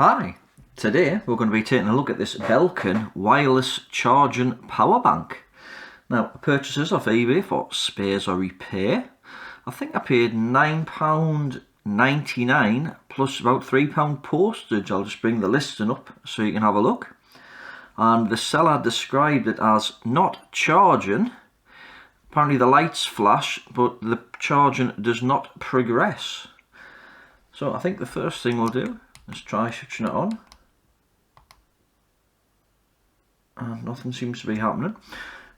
Hi, today we're going to be taking a look at this Belkin Wireless Charging Power Bank. Now, purchases off eBay for spares or repair. I think I paid £9.99 plus about £3 postage. I'll just bring the listing up so you can have a look. And the seller described it as not charging. Apparently the lights flash, but the charging does not progress. So I think the first thing we'll do is try switching it on. And nothing seems to be happening.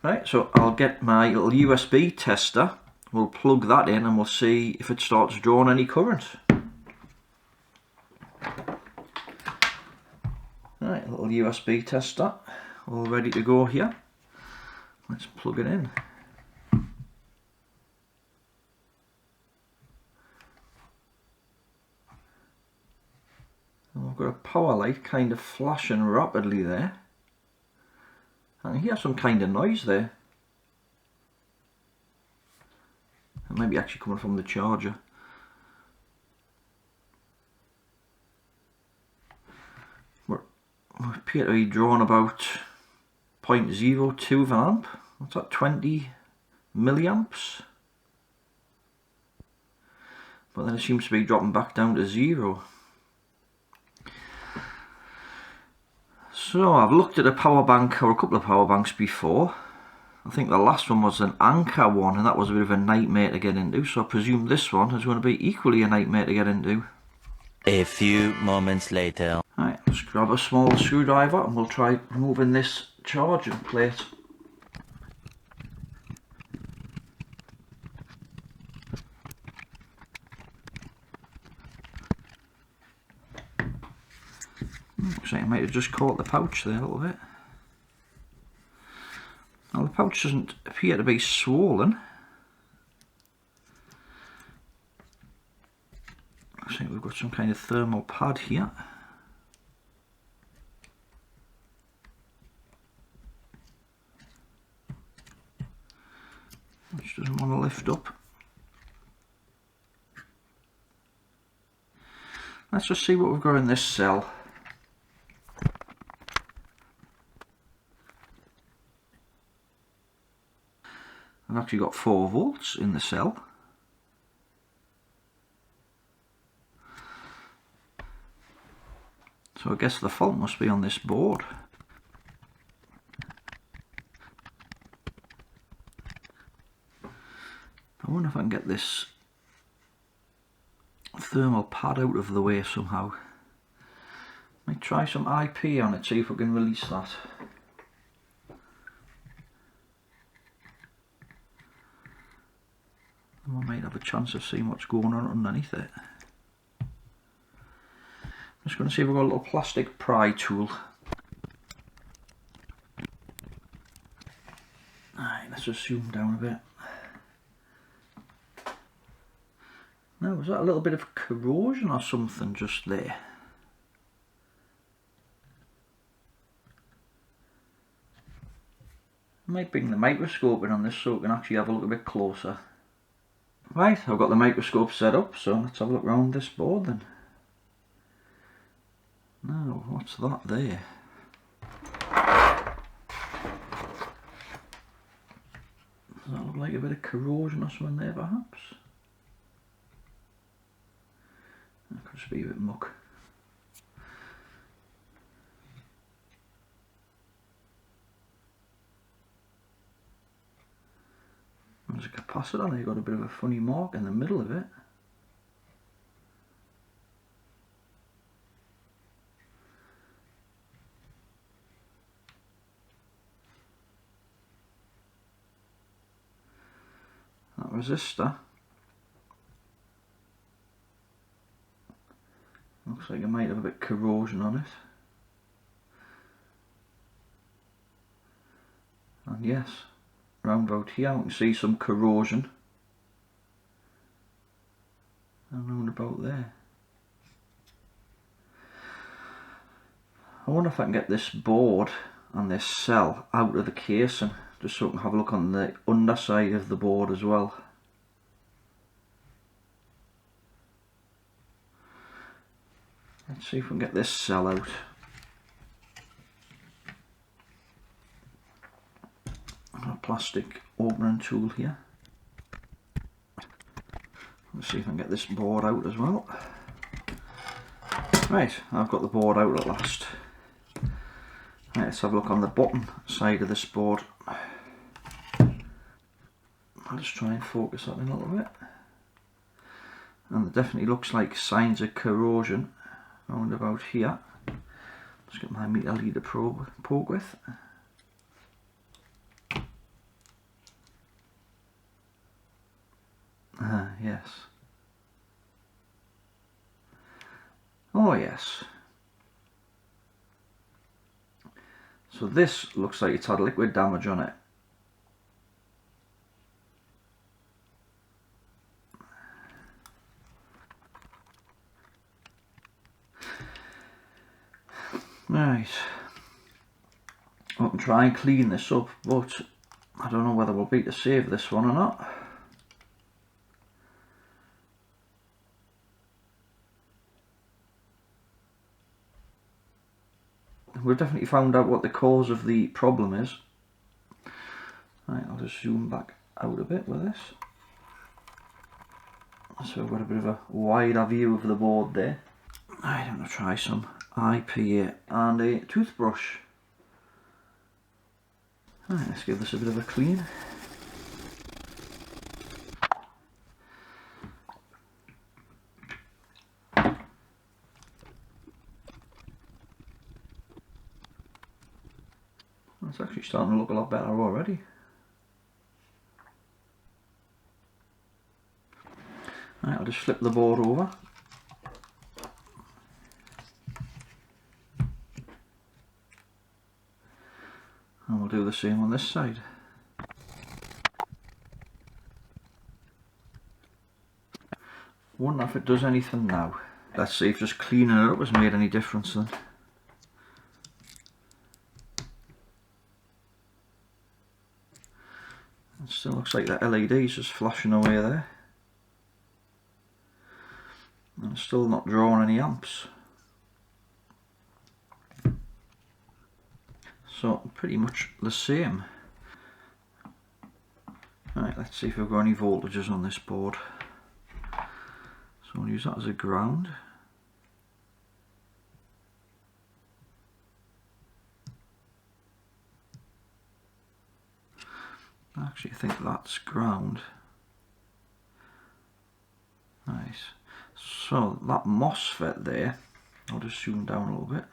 Right, so I'll get my little USB tester. We'll plug that in and we'll see if it starts drawing any current. Right, little USB tester, all ready to go here. Let's plug it in. And we've got a power light kind of flashing rapidly there. And I hear some kind of noise there. It might be actually coming from the charger. We appear to be drawing about 0.02 of an amp. What's that, 20 milliamps? But then it seems to be dropping back down to 0. So I've looked at a power bank, or a couple of power banks before. I think the last one was an Anker one, and that was a bit of a nightmare to get into, so I presume this one is going to be equally a nightmare to get into. A few moments later. Right, let's grab a small screwdriver and we'll try removing this charging plate. Looks like I might have just caught the pouch there a little bit. Now the pouch doesn't appear to be swollen. Looks like we've got some kind of thermal pad here. Which doesn't want to lift up. Let's just see what we've got in this cell. I've actually got 4 volts in the cell. So I guess the fault must be on this board. I wonder if I can get this thermal pad out of the way somehow. Might try some IP on it, see if we can release that. I might have a chance of seeing what's going on underneath it. I'm just going to see if we've got a little plastic pry tool. Alright, let's just zoom down a bit. Now, was that a little bit of corrosion or something just there? I might bring the microscope in on this so we can actually have a look a bit closer. Right, I've got the microscope set up, so let's have a look around this board then. Now, what's that there? Does that look like a bit of corrosion or something there perhaps? That could just be a bit muck. There's a capacitor there, got a bit of a funny mark in the middle of it. That resistor looks like it might have a bit of corrosion on it. And yes, round about here we can see some corrosion. And round about there. I wonder if I can get this board and this cell out of the casing, just so we can have a look on the underside of the board as well. Let's see if we can get this cell out. A plastic opening tool here. Let's see if I can get this board out as well. Right, I've got the board out at last. Right, let's have a look on the bottom side of this board. I'll just try and focus that in a little bit. And it definitely looks like signs of corrosion around about here. Let's get my meter leader probe poke with. Yes. Oh yes. So this looks like it's had liquid damage on it. Right. I can try and clean this up, but I don't know whether we'll be able to save this one or not. We've definitely found out what the cause of the problem is. Right, I'll just zoom back out a bit with this. So we've got a bit of a wider view of the board there. Right, I'm going to try some IPA and a toothbrush. Right, let's give this a bit of a clean. It's actually starting to look a lot better already. Right, I'll just flip the board over. And we'll do the same on this side. Wonder if it does anything now. Let's see if just cleaning it up has made any difference then. It still looks like the LED's just flashing away there. And it's still not drawing any amps. So pretty much the same. Right, let's see if we've got any voltages on this board. So we'll use that as a ground. Actually, I think that's ground. Nice. So that MOSFET there, I'll just zoom down a little bit.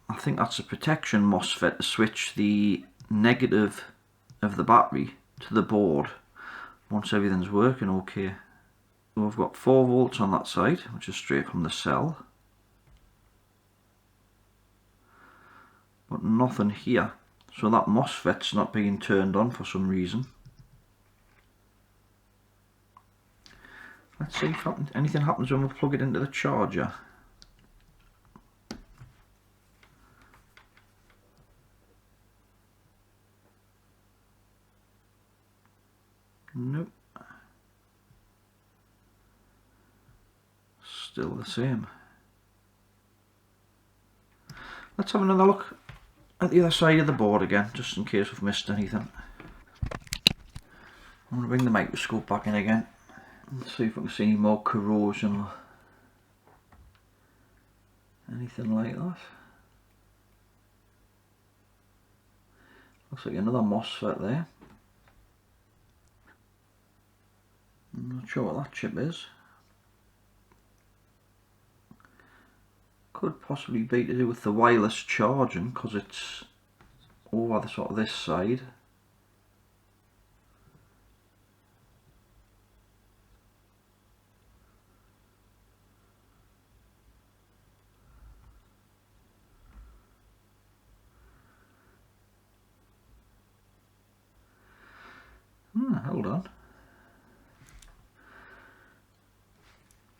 I think that's a protection MOSFET to switch the negative of the battery to the board once everything's working okay. So we've got 4 volts on that side, which is straight from the cell. But nothing here. So that MOSFET's not being turned on for some reason. Let's see if anything happens when we plug it into the charger. Nope. Still the same. Let's have another look at the other side of the board again, just in case we've missed anything. I'm going to bring the microscope back in again and see if we can see any more corrosion or anything like that. Looks like another MOSFET there. I'm not sure what that chip is. Could possibly be to do with the wireless charging, because it's over the sort of this side. Hold on.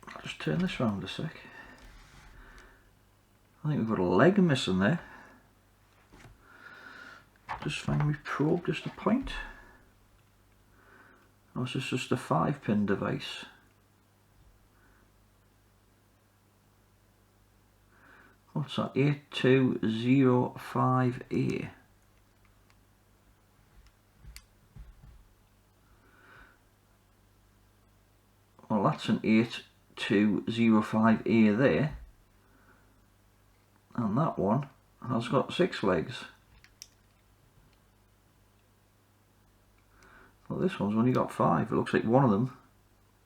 I'll just turn this round a sec. I think we've got a leg missing there. Just find my probe just a point. Or is this just a 5-pin device? What's that? 8205A. Well, that's an 8205A there. And that one has got 6 legs. Well, this one's only got 5. It looks like one of them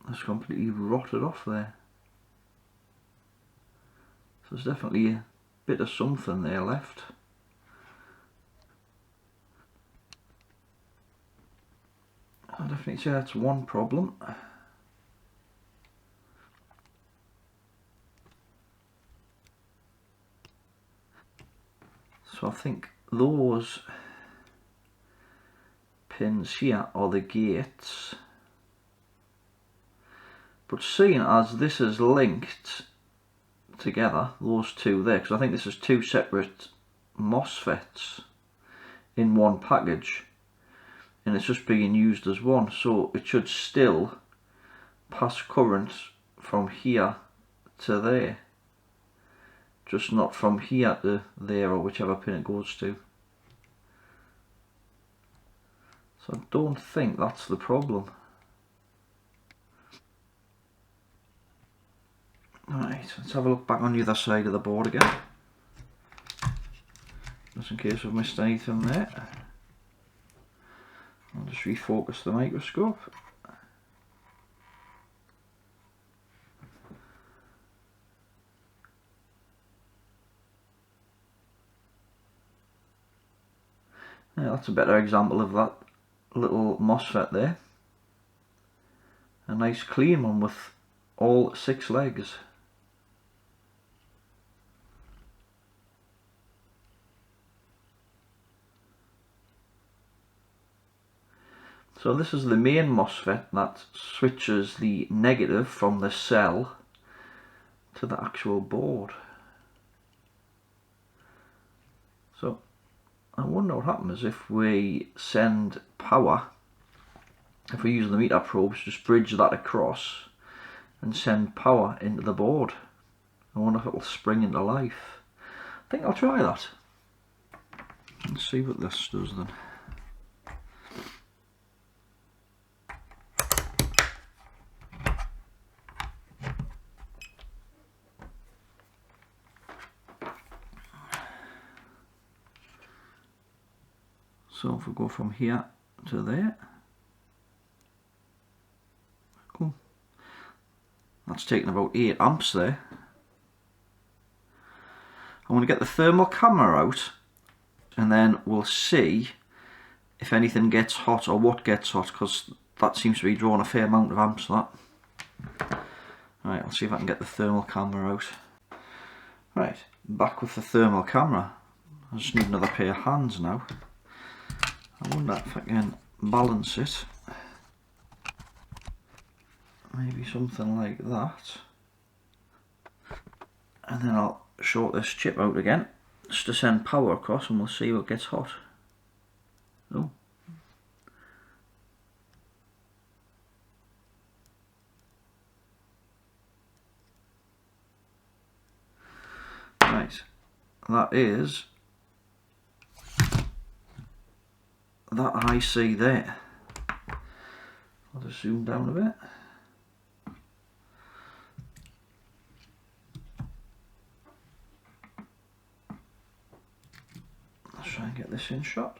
has completely rotted off there. So there's definitely a bit of something there left. I'll definitely say that's one problem. So I think those pins here are the gates. But seeing as this is linked together, those two there, because I think this is 2 separate MOSFETs in one package, and it's just being used as one, so it should still pass current from here to there, just not from here to there or whichever pin it goes to. So I don't think that's the problem. Right, let's have a look back on the other side of the board again, just in case we've missed anything there. I'll just refocus the microscope. Yeah, that's a better example of that little MOSFET there. A nice clean one with all 6 legs. So this is the main MOSFET that switches the negative from the cell to the actual board. So I wonder what happens if we send power, if we use the meter probes, just bridge that across and send power into the board. I wonder if it will spring into life. I think I'll try that. Let's see what this does then. So if we go from here to there, cool. That's taking about 8 amps there. I'm going to get the thermal camera out and then we'll see if anything gets hot or what gets hot, because that seems to be drawing a fair amount of amps, that. Right, I'll see if I can get the thermal camera out. Right, back with the thermal camera. I just need another pair of hands now. I wonder if I can balance it. Maybe something like that. And then I'll short this chip out again, just to send power across, and we'll see what gets hot. Oh. Right, that is that IC there. I'll just zoom down a bit. Let's try and get this in shot.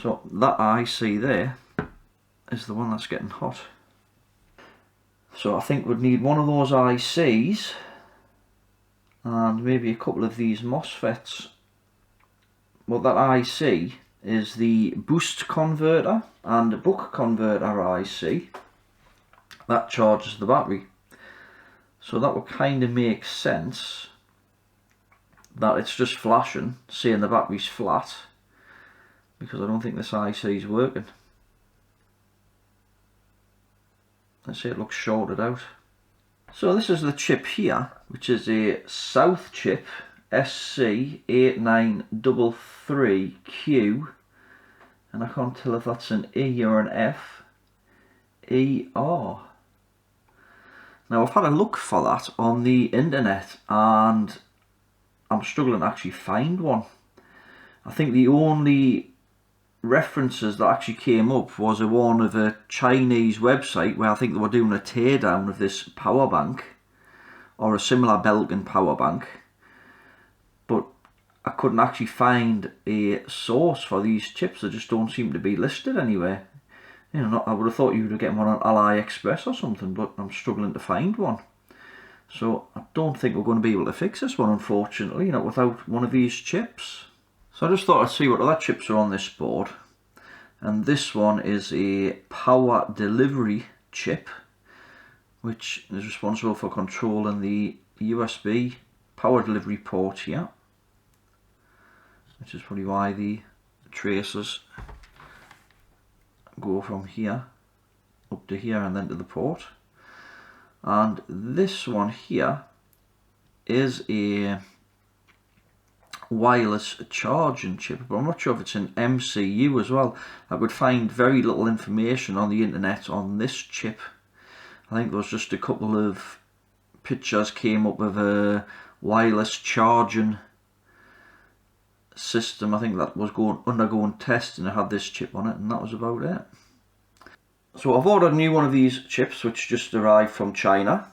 So that IC there is the one that's getting hot. So I think we'd need one of those ICs and maybe a couple of these MOSFETs. Well, that IC is the boost converter and buck converter IC that charges the battery. So that would kind of make sense that it's just flashing, saying the battery's flat, because I don't think this IC is working. Let's see, it looks shorted out. So this is the chip here, which is a South chip SC8933Q, and I can't tell if that's an E or an F. ER. Now I've had a look for that on the internet and I'm struggling to actually find one. I think the only references that actually came up was one of a Chinese website where I think they were doing a teardown of this power bank or a similar Belkin power bank, but I couldn't actually find a source for these chips. They just don't seem to be listed anywhere. You know, I would have thought you would get one on AliExpress or something, but I'm struggling to find one. So I don't think we're going to be able to fix this one, unfortunately, without one of these chips. So I just thought I'd see what other chips are on this board. And this one is a power delivery chip, which is responsible for controlling the USB power delivery port here, which is probably why the traces go from here up to here and then to the port. And this one here is a wireless charging chip, but I'm not sure if it's an MCU as well. I could find very little information on the internet on this chip. I think there was just a couple of pictures came up of a wireless charging system. I think that was undergoing testing and it had this chip on it, and that was about it. So I've ordered a new one of these chips which just arrived from China,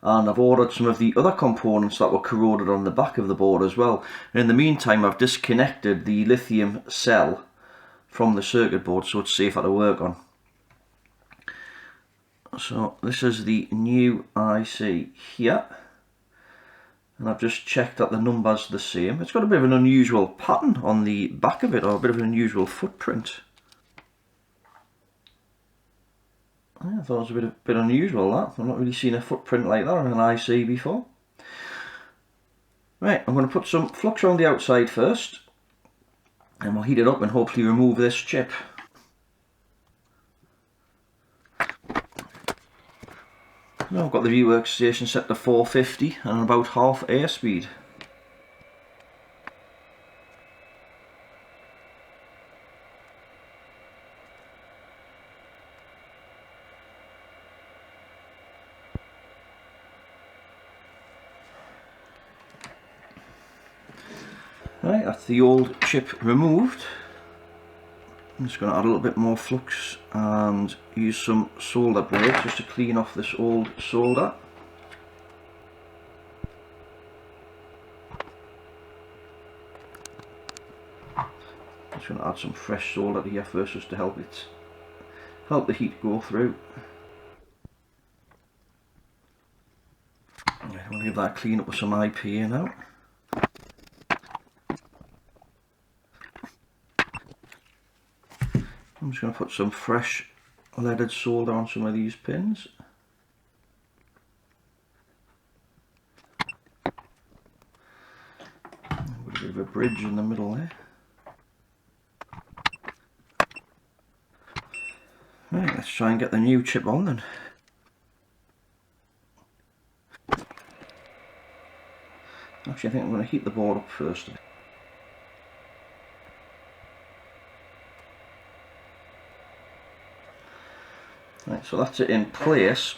and I've ordered some of the other components that were corroded on the back of the board as well. And in the meantime I've disconnected the lithium cell from the circuit board so it's safer to work on. So this is the new IC here, and I've just checked that the number's the same. It's got a bit of an unusual pattern on the back of it, or a bit of an unusual footprint. I thought it was a bit unusual, that. I've not really seen a footprint like that on an IC before. Right, I'm going to put some flux around the outside first, and we'll heat it up and hopefully remove this chip. Now I've got the view workstation set to 450 and about half airspeed. Right, that's the old chip removed. I'm just going to add a little bit more flux and use some solder blades just to clean off this old solder. Just going to add some fresh solder here first just to help the heat go through. I'm going to give that a clean up with some IPA now. I'm just going to put some fresh leaded solder on some of these pins. I've got a bit of a bridge in the middle there. Right, let's try and get the new chip on then. Actually, I think I'm going to heat the board up first. Right, so that's it in place,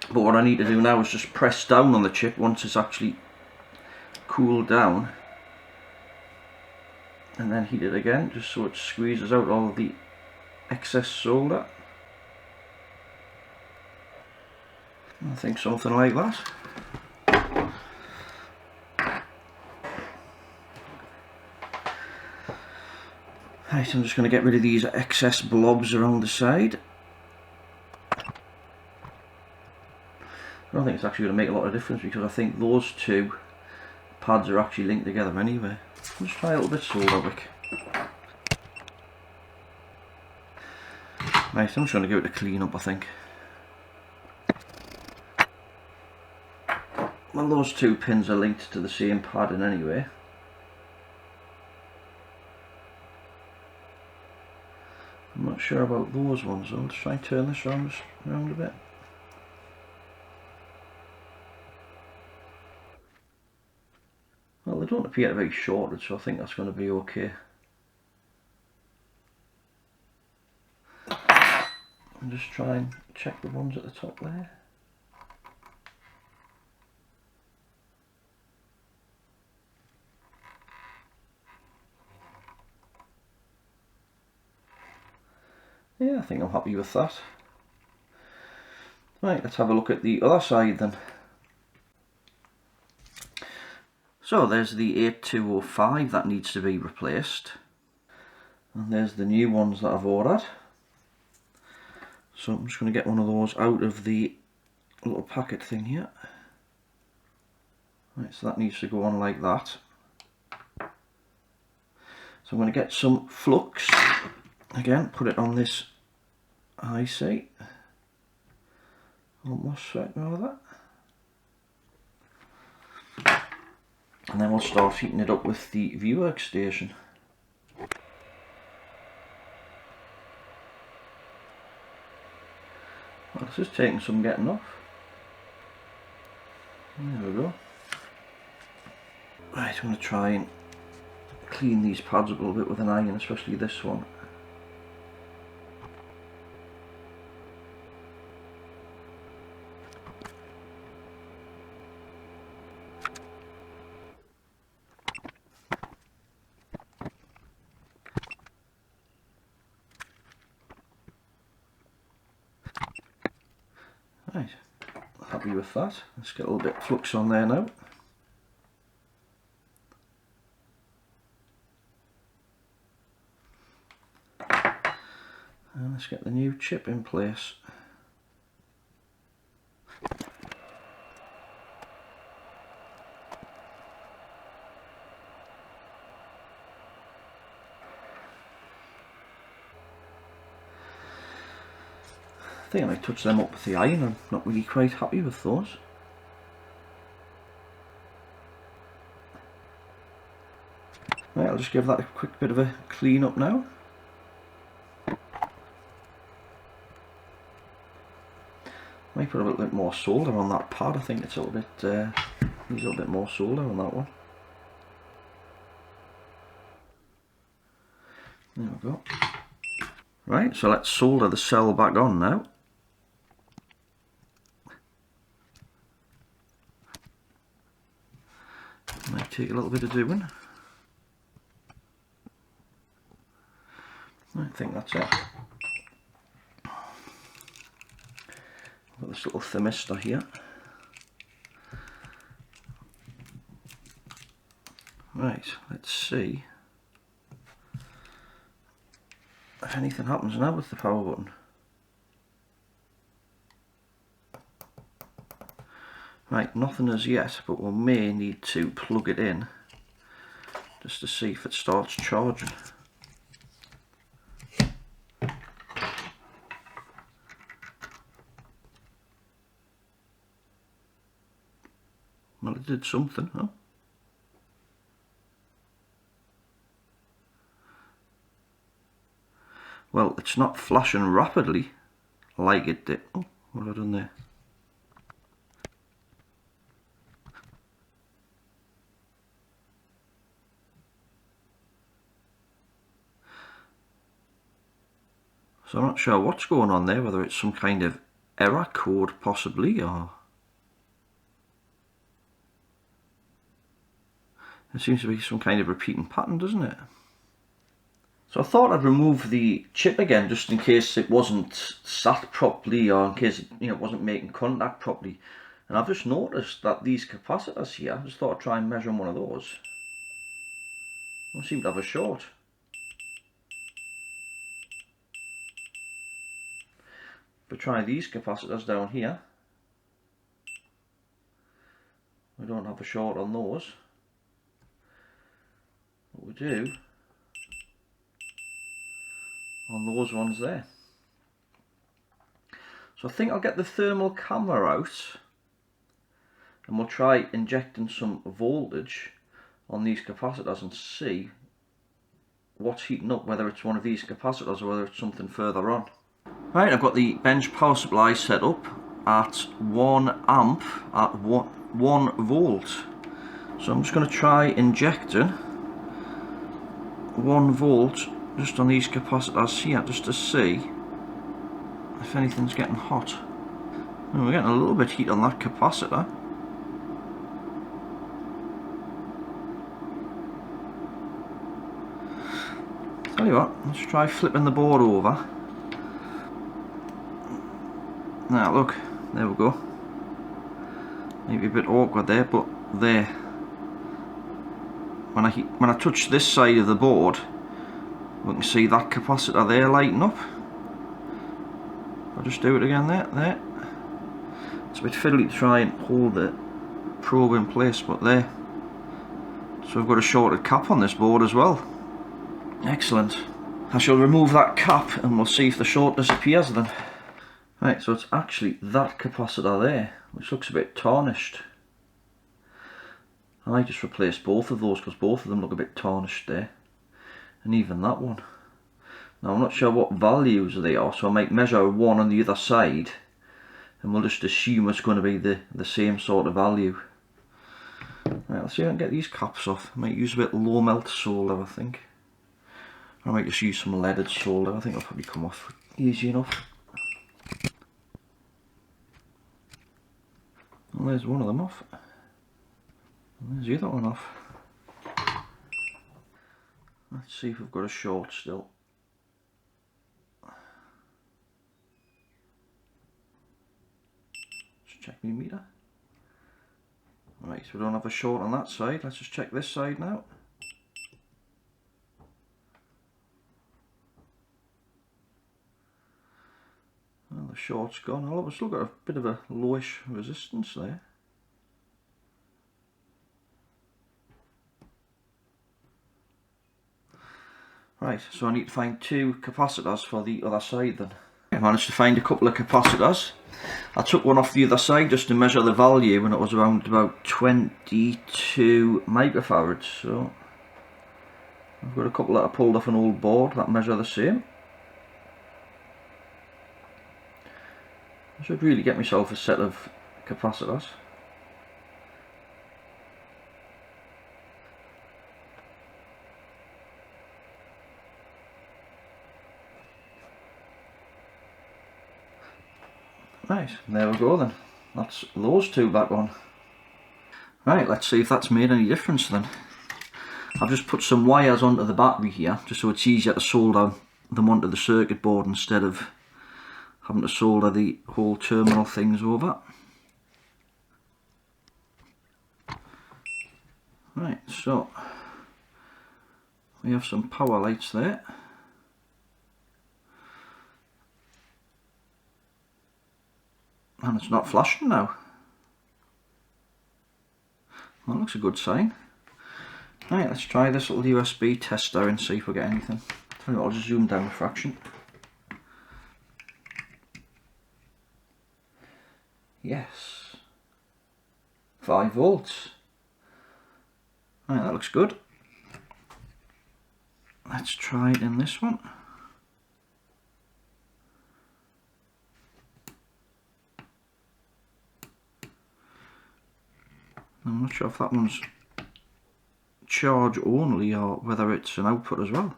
but what I need to do now is just press down on the chip once it's actually cooled down, and then heat it again just so it squeezes out all of the excess solder. I think something like that. Right, I'm just going to get rid of these excess blobs around the side. I don't think it's actually going to make a lot of difference because I think those two pads are actually linked together anyway. I'll just try a little bit solder wick. Right, I'm just going to give it a clean up, I think. Well, those two pins are linked to the same padding anyway. I'm not sure about those ones though. Let's try and turn this around a bit. Well, they don't appear to be shorted, so I think that's going to be okay. And just try and check the ones at the top there. I think I'm happy with that. Right, let's have a look at the other side then. So there's the 8205 that needs to be replaced, and there's the new ones that I've ordered. So I'm just going to get one of those out of the little packet thing here. Right, so that needs to go on like that. So I'm going to get some flux, again put it on this IC, almost certain of that, and then we'll start heating it up with the view workstation. Well, this is taking some getting off. There we go. Right, I'm going to try and clean these pads up a little bit with an iron, especially this one. Right, happy with that. Let's get a little bit of flux on there now. And let's get the new chip in place. I think I might touch them up with the iron. I'm not really quite happy with those. Right, I'll just give that a quick bit of a clean up now. Might put a little bit more solder on that pad. I think it's a little bit needs a little bit more solder on that one. There we go. Right, so let's solder the cell back on now. Might take a little bit of doing. I think that's it. Got this little thermistor here. Right, let's see if anything happens now with the power button. Right, nothing as yet, but we may need to plug it in just to see if it starts charging. Well, it did something, huh? Well, it's not flashing rapidly like it did. Oh, what have I done there? So I'm not sure what's going on there, whether it's some kind of error code possibly, or... There seems to be some kind of repeating pattern, doesn't it? So I thought I'd remove the chip again just in case it wasn't sat properly, or in case it wasn't making contact properly. And I've just noticed that these capacitors here, I just thought I'd try and measure one of those. Don't seem to have a short. If we try these capacitors down here, we don't have a short on those. What we do on those ones there. So I think I'll get the thermal camera out and we'll try injecting some voltage on these capacitors and see what's heating up, whether it's one of these capacitors or whether it's something further on. Right, I've got the bench power supply set up at 1 amp at 1 volt. So I'm just going to try injecting 1 volt just on these capacitors here, just to see if anything's getting hot. And we're getting a little bit of heat on that capacitor. Tell you what, let's try flipping the board over Now look, there we go. Maybe a bit awkward there, but there. When I touch this side of the board, we can see that capacitor there lighting up. I'll just do it again there. It's a bit fiddly to try and hold the probe in place, but there. So I've got a shorted cap on this board as well. Excellent. I shall remove that cap and we'll see if the short disappears then. Right, so it's actually that capacitor there, which looks a bit tarnished. I might just replace both of those because both of them look a bit tarnished there. And even that one. Now I'm not sure what values they are, so I might measure one on the other side and we'll just assume it's going to be the same sort of value. Right, let's see if I can get these caps off. I might use a bit low melt solder, I think. Or I might just use some leaded solder. I think it'll probably come off easy enough. Well, there's one of them off. And there's the other one off. Let's see if we've got a short still. Just check my meter. Right, so we don't have a short on that side. Let's just check this side now. Well, the short's gone. Oh, we've still got a bit of a lowish resistance there. Right, so I need to find two capacitors for the other side then. I managed to find a couple of capacitors. I took one off the other side just to measure the value and it was around about 22 microfarads. So I've got a couple that I pulled off an old board that measure the same. I should really get myself a set of capacitors. Right, there we go then. That's those two back on. Right, let's see if that's made any difference then. I've just put some wires onto the battery here, just so it's easier to solder them onto the circuit board instead of having to solder the whole terminal things over. Right, so we have some power lights there. And it's not flashing now. Well, that looks a good sign. Right, let's try this little USB tester and see if we get anything. Tell you what, I'll just zoom down a fraction. Yes. 5 volts. Right, that looks good. Let's try it in this one. I'm not sure if that one's charge only or whether it's an output as well.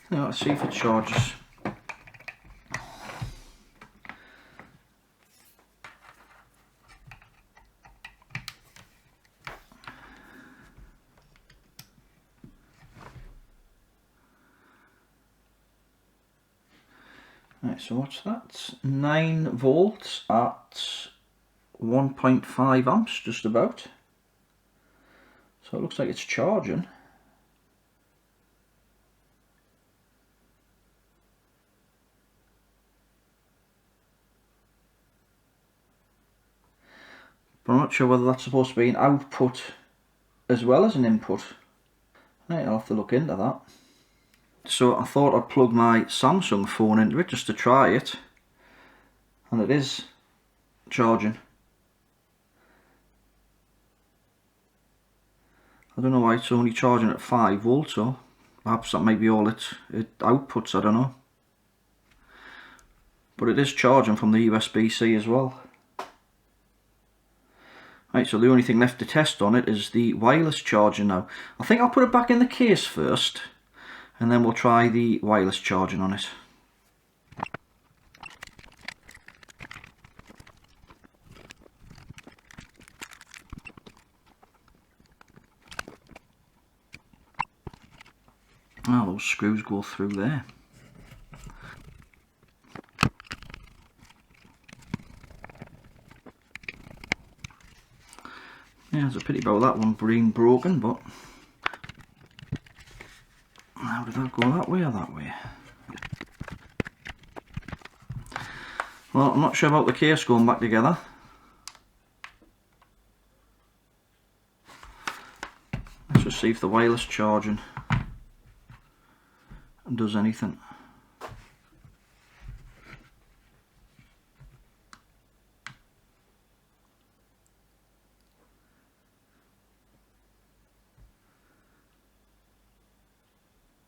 Now let's see if it charges. Right, so what's that? 9 volts at 1.5 amps, just about. So it looks like it's charging. But I'm not sure whether that's supposed to be an output as well as an input. Right, I'll have to look into that. So I thought I'd plug my Samsung phone into it just to try it, and it is charging. I don't know why it's only charging at 5 volts, or perhaps that might be all it outputs, I don't know. But it is charging from the USB-C as well. Right, so the only thing left to test on it is the wireless charging now. I think I'll put it back in the case first, and then we'll try the wireless charging on it. Oh, those screws go through there. Yeah, it's a pity about that one being broken, but how did that go, that way or that way? Well, I'm not sure about the case going back together. Let's just see if the wireless charging does anything.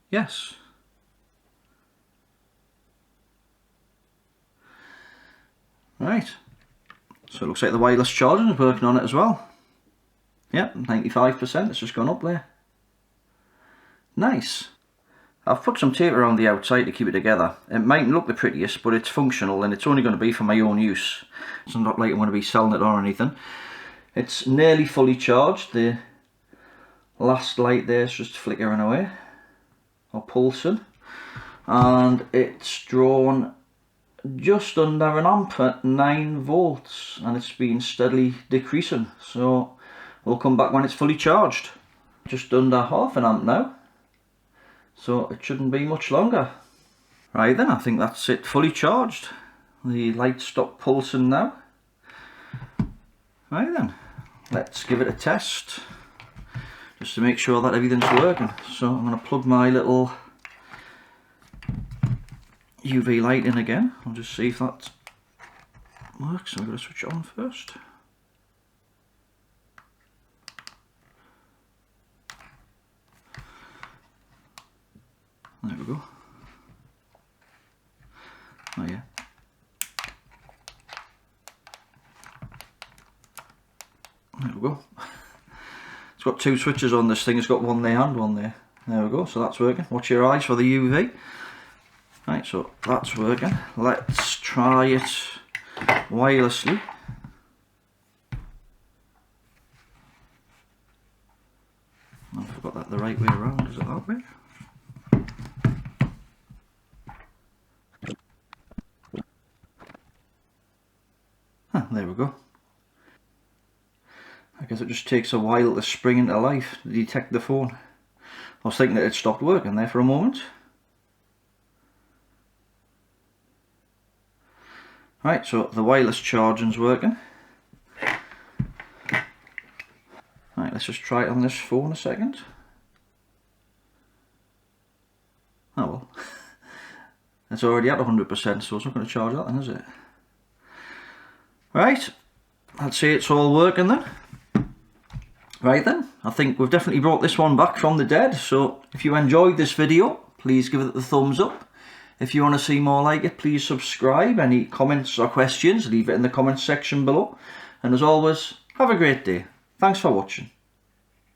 Yes. Right. So it looks like the wireless charging is working on it as well. Yep, 95%, it's just gone up there. Nice. I've put some tape around the outside to keep it together. It mightn't look the prettiest, but it's functional and it's only going to be for my own use. It's not like I'm going to be selling it or anything. It's nearly fully charged. The last light there is just flickering away, or pulsing. And it's drawn just under an amp at 9 volts, and it's been steadily decreasing. So we'll come back when it's fully charged. Just under half an amp now. So it shouldn't be much longer. Right then, I think that's it, fully charged. The lights stop pulsing now. Right then, let's give it a test, just to make sure that everything's working. So I'm going to plug my little UV light in again. I'll just see if that works. I'm going to switch it on first. There we go. Oh yeah. There we go. It's got 2 switches on this thing. It's got one there and one there. There we go. So that's working. Watch your eyes for the UV. Right, so that's working. Let's try it wirelessly. I forgot that the right way around. Is it that way? There we go. I guess it just takes a while to spring into life to detect the phone. I was thinking that it stopped working there for a moment. Right, so the wireless charging's working. Right, let's just try it on this phone a second. Oh well. It's already at 100%, so it's not going to charge that then, is it? Right, I'd say it's all working then. Right then, I think we've definitely brought this one back from the dead. So if you enjoyed this video, please give it the thumbs up. If you want to see more like it, please subscribe. Any comments or questions, leave it in the comments section below. And as always, have a great day. Thanks for watching.